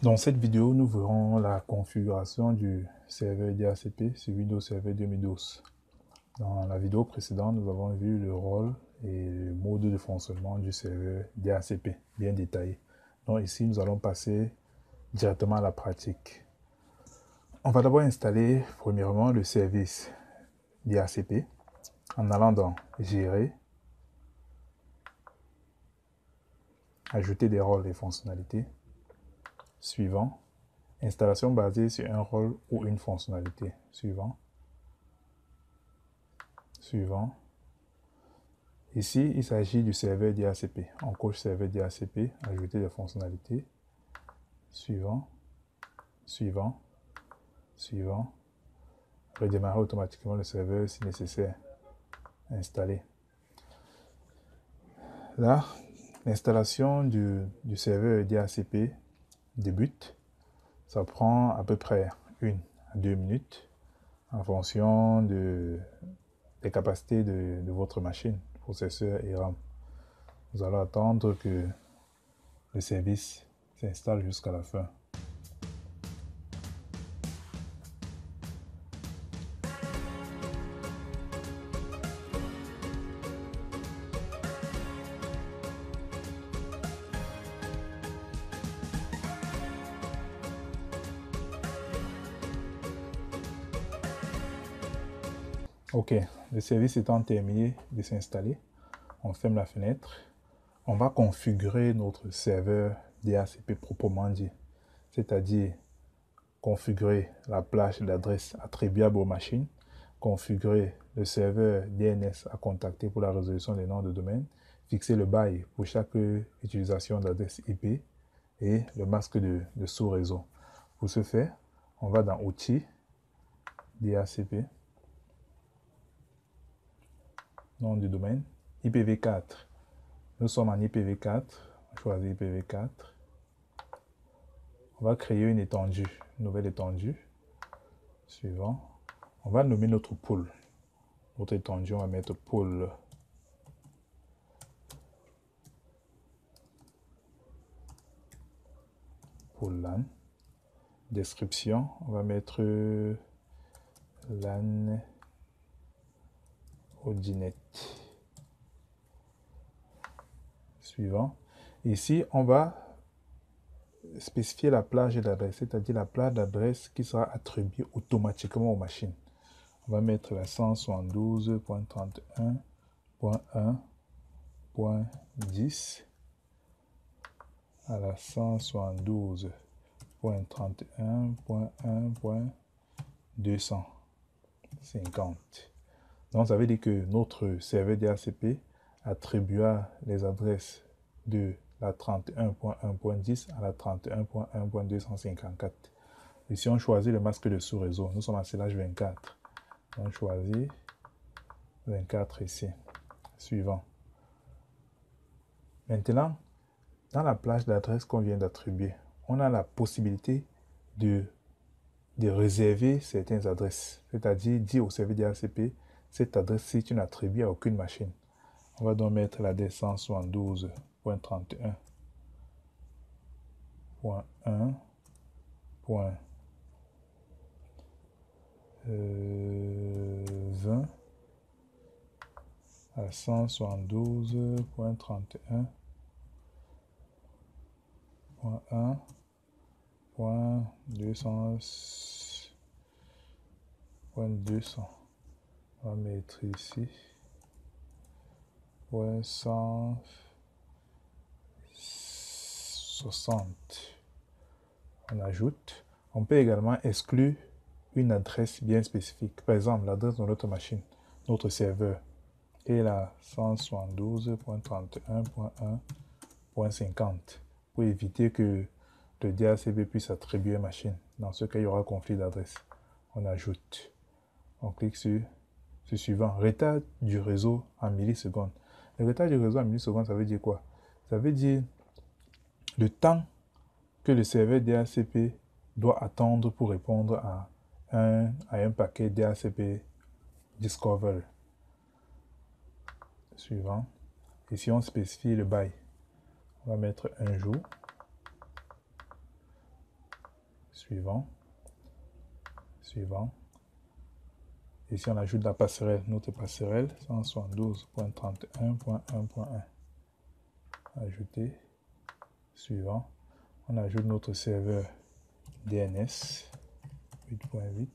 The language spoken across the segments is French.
Dans cette vidéo, nous verrons la configuration du serveur DHCP sur Windows Server 2012. Dans la vidéo précédente, nous avons vu le rôle et le mode de fonctionnement du serveur DHCP, bien détaillé. Donc ici, nous allons passer directement à la pratique. On va d'abord installer premièrement le service DHCP en allant dans Gérer, Ajouter des rôles et fonctionnalités. Suivant, installation basée sur un rôle ou une fonctionnalité. Suivant. Suivant. Ici, il s'agit du serveur DHCP. On coche serveur DHCP, ajouter des fonctionnalités. Suivant. Suivant. Suivant. Redémarrer automatiquement le serveur si nécessaire. Installer. Là, l'installation du serveur DHCP débute. Ça prend à peu près 1 à 2 minutes en fonction des capacités de votre machine, processeur et RAM. Nous allons attendre que le service s'installe jusqu'à la fin. Ok, le service étant terminé de s'installer, on ferme la fenêtre. On va configurer notre serveur DHCP proprement dit, c'est-à-dire configurer la plage d'adresse attribuable aux machines, configurer le serveur DNS à contacter pour la résolution des noms de domaine, fixer le bail pour chaque utilisation d'adresse IP et le masque de sous-réseau. Pour ce faire, on va dans Outils, DHCP, nom du domaine, IPv4. Nous sommes en IPv4, on choisit IPv4. On va créer une étendue, une nouvelle étendue. Suivant. On va nommer notre pool. Notre étendue, on va mettre pool. Pool LAN. Description, on va mettre LAN Audinet. Suivant. Ici, on va spécifier la plage d'adresse, c'est-à-dire la plage d'adresse qui sera attribuée automatiquement aux machines. On va mettre la 172.31.1.10 à la 172.31.1.250. Donc, ça veut dire que notre serveur DHCP attribuera les adresses de la 31.1.10 à la 31.1.254. Ici, on choisit le masque de sous-réseau. Nous sommes à /24. On choisit 24 ici. Suivant. Maintenant, dans la plage d'adresse qu'on vient d'attribuer, on a la possibilité de réserver certaines adresses. C'est-à-dire dire au serveur DHCP, cette adresse-ci, tu n'attribues à aucune machine. On va donc mettre l'adresse 172.1.20 à 172.1.200. On va mettre ici .160. On ajoute. On peut également exclure une adresse bien spécifique. Par exemple, l'adresse de notre machine, notre serveur, est la 172.31.1.50 pour éviter que le DHCP puisse attribuer une machine. Dans ce cas, il y aura conflit d'adresse. On ajoute. On clique sur suivant. Retard du réseau en millisecondes. Le retard du réseau en millisecondes, ça veut dire quoi? Ça veut dire le temps que le serveur DHCP doit attendre pour répondre à un paquet DHCP Discover. Suivant. Ici, on spécifie le bail. On va mettre un jour. suivant, suivant. Ici, on ajoute la passerelle, notre passerelle 172.31.1.1. Ajouter, suivant. On ajoute notre serveur DNS 8.8,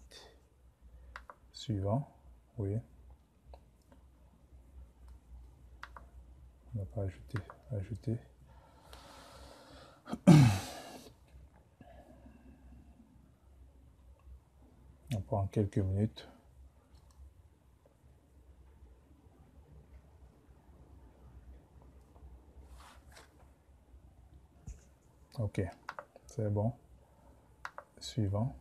suivant, oui. On n'a pas ajouté, ajouter. On prend quelques minutes. Ok, c'est bon. Suivant.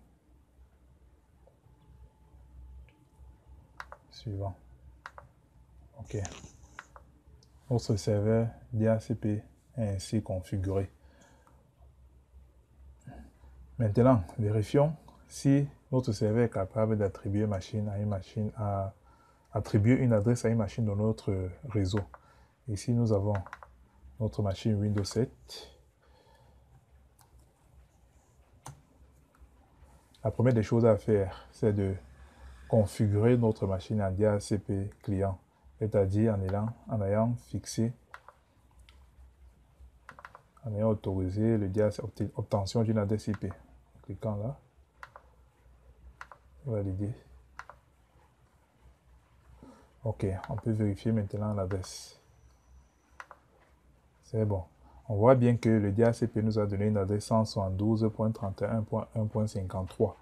Suivant. Ok. Notre serveur DHCP est ainsi configuré. Maintenant, vérifions si notre serveur est capable d'attribuer attribuer une adresse à une machine dans notre réseau. Ici, nous avons notre machine Windows 7. La première des choses à faire, c'est de configurer notre machine en DHCP client, c'est-à-dire en ayant autorisé l'obtention d'une adresse IP. En cliquant là, valider. Ok, on peut vérifier maintenant l'adresse. C'est bon. On voit bien que le DHCP nous a donné une adresse 172.31.1.53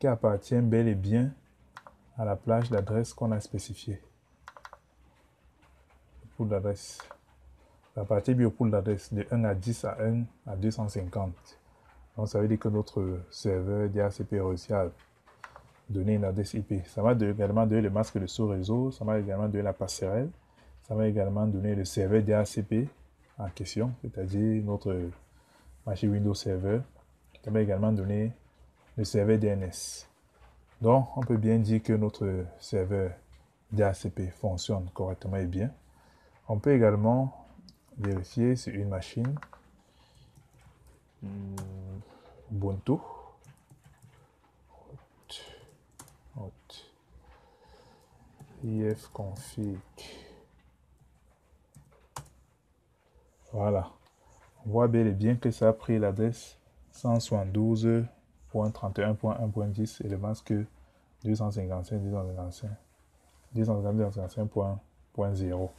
qui appartient bel et bien à la plage d'adresse qu'on a spécifiée. Pool d'adresse. Ça appartient bien au pool d'adresse de 1 à 10 à 1 à 250. Donc ça veut dire que notre serveur DHCP a réussi à donner une adresse IP. Ça m'a également donné le masque de sous-réseau, ça m'a également donné la passerelle, ça m'a également donné le serveur DHCP en question, c'est-à-dire notre machine Windows Server. Ça m'a également donné le serveur DNS. Donc, on peut bien dire que notre serveur DHCP fonctionne correctement et bien. On peut également vérifier sur une machine Ubuntu. ifconfig. Voilà. On voit bel et bien que ça a pris l'adresse 172.31.1.10 et le masque 255.255.0.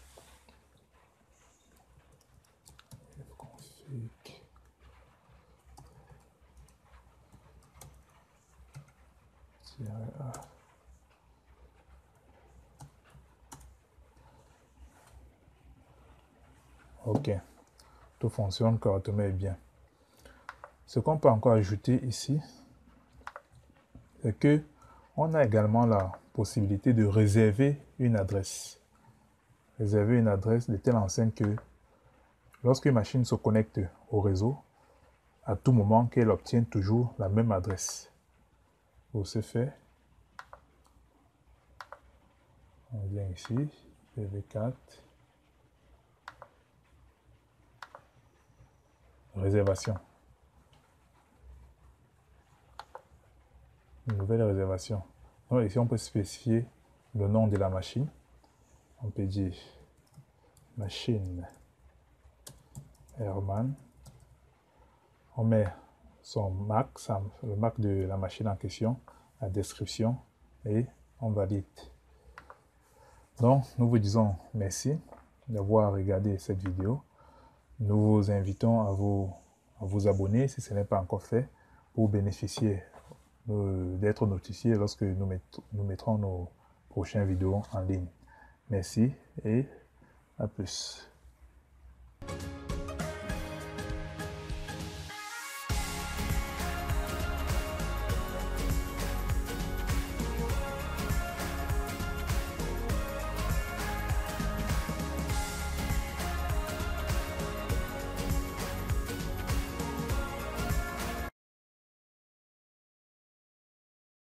Ok, tout fonctionne correctement et bien. Ce qu'on peut encore ajouter ici, c'est que on a également la possibilité de réserver une adresse. Réserver une adresse de telle enseigne que lorsqu'une machine se connecte au réseau, à tout moment qu'elle obtienne toujours la même adresse. Pour ce faire, on vient ici, PV4, réservation. Une nouvelle réservation. Donc ici, on peut spécifier le nom de la machine. On peut dire machine Herman. On met son MAC, le MAC de la machine en question, la description et on valide. Donc, nous vous disons merci d'avoir regardé cette vidéo. Nous vous invitons à vous abonner si ce n'est pas encore fait pour bénéficier d'être notifié lorsque nous mettrons nos prochaines vidéos en ligne. Merci et à plus.